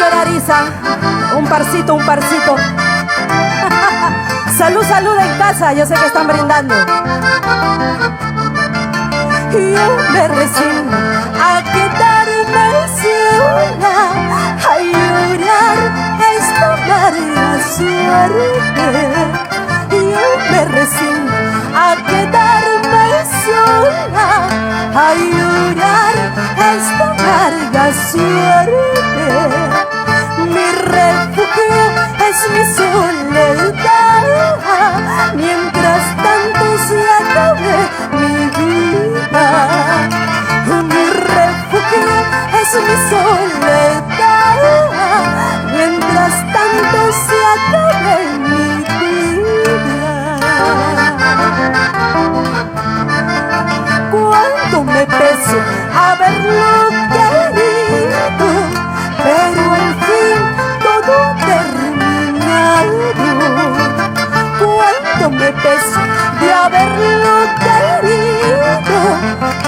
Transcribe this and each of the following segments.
llorar, Isa. Un parcito, un parcito. Salud, salud en casa. Yo sé que están brindando. Yo me resigno a quedarme sola, a llorar esta amarga suerte. Yo me resigno a quedarme sola, a llorar esta amarga suerte. Mi refugio es mi soledad, mientras tanto se acabe mi vida. Mi refugio es mi soledad, mientras tanto se acabe mi vida. Cuánto me peso haberlo querido, pero al fin todo terminado. Cuánto me peso de haberlo querido,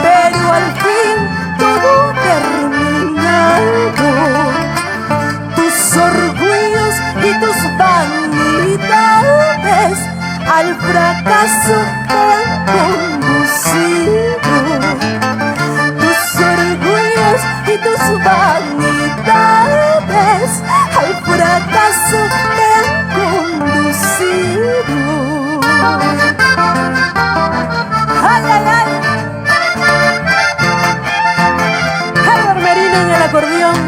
pero al fin todo terminado. Tus orgullos y tus vanidades al fracaso te han conducido. Tus orgullos y tus vanidades al fracaso te han conducido. ¡Ay, ay, ay! Herbert Merino en el acordeón.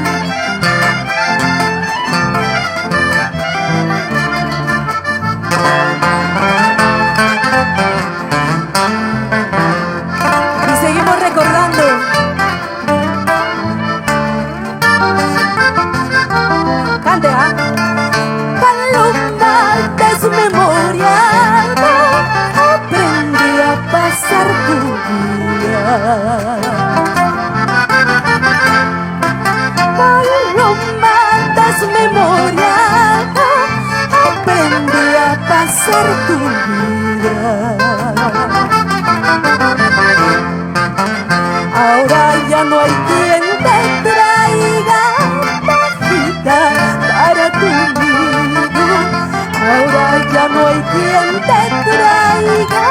Y seguimos recordando. Cante, ¿ah? Paloma desmemoriada, aprende a pasar tu vida. Paloma desmemoriada, aprende a pasar tu vida. Ahora ya no hay quien te traiga pajita para tu nido. Ahora ya no hay quien te traiga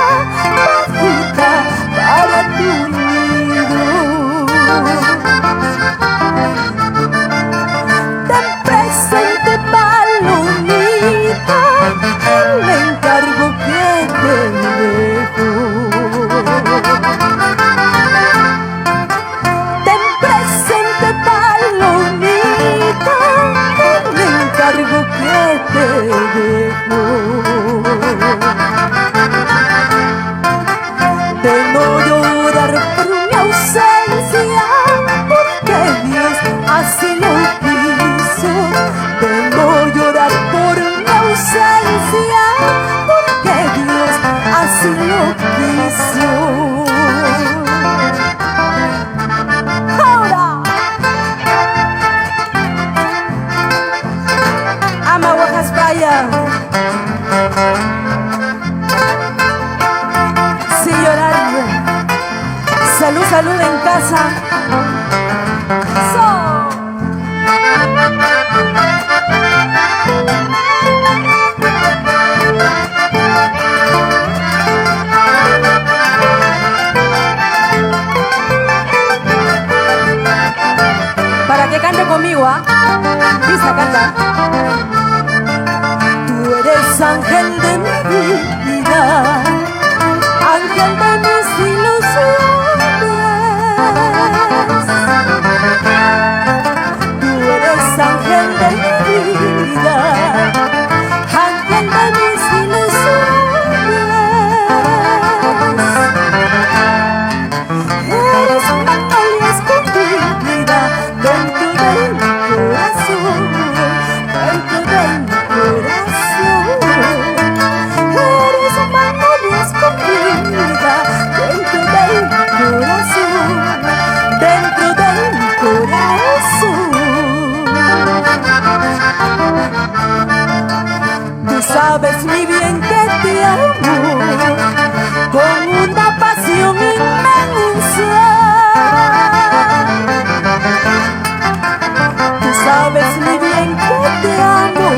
pajita para tu nido. Ten presente, palomita, el encargo que te dejo. Ten presente, palomita, el encargo que te dejo. De no llorar por mi ausencia, porque Dios así lo quiso. De no llorar por mi ausencia, porque Dios así lo quiso. Ahora, ama Guajaspaya. Sin llorar. Salud, salud en casa. So. Para que cante conmigo, ¿ah? Lisa, canta. Tú eres ángel de mi vida, ángel de mis ilusiones. Tú eres ángel de mi vida, ángel de mis ilusiones. Eres magnolia escondida dentro de mi corazón, dentro de mi corazón. Eres magnolia escondida dentro de mi corazón, dentro de mi corazón. Tú sabes muy bien que te amo con una pasión inmensa. sabes muy bien que te amo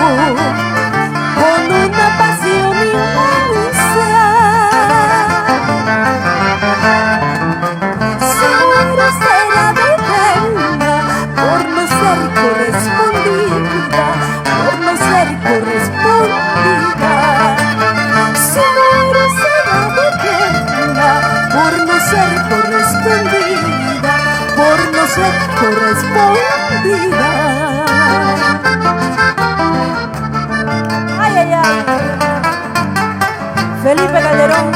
con una pasión inmensa. Si muero será de pena por no ser correspondida, por no ser correspondida. Si muero será de pena por no ser correspondida, por no ser correspondida. Ay, ay, ay. Felipe Calderón,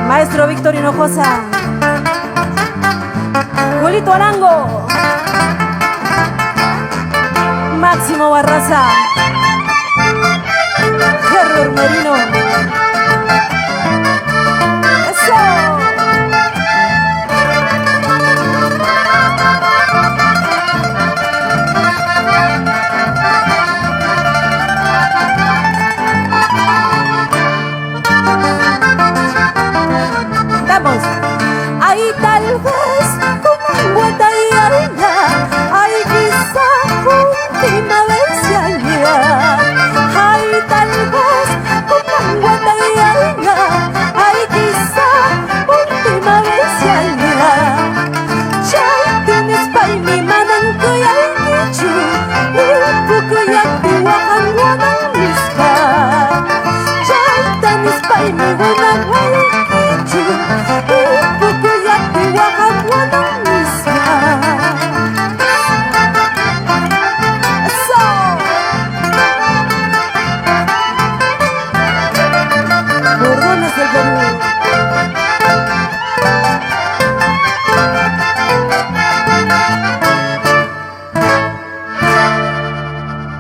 Maestro Víctor Hinojosa, Julito Arango, Máximo Barraza, Herbert Merino.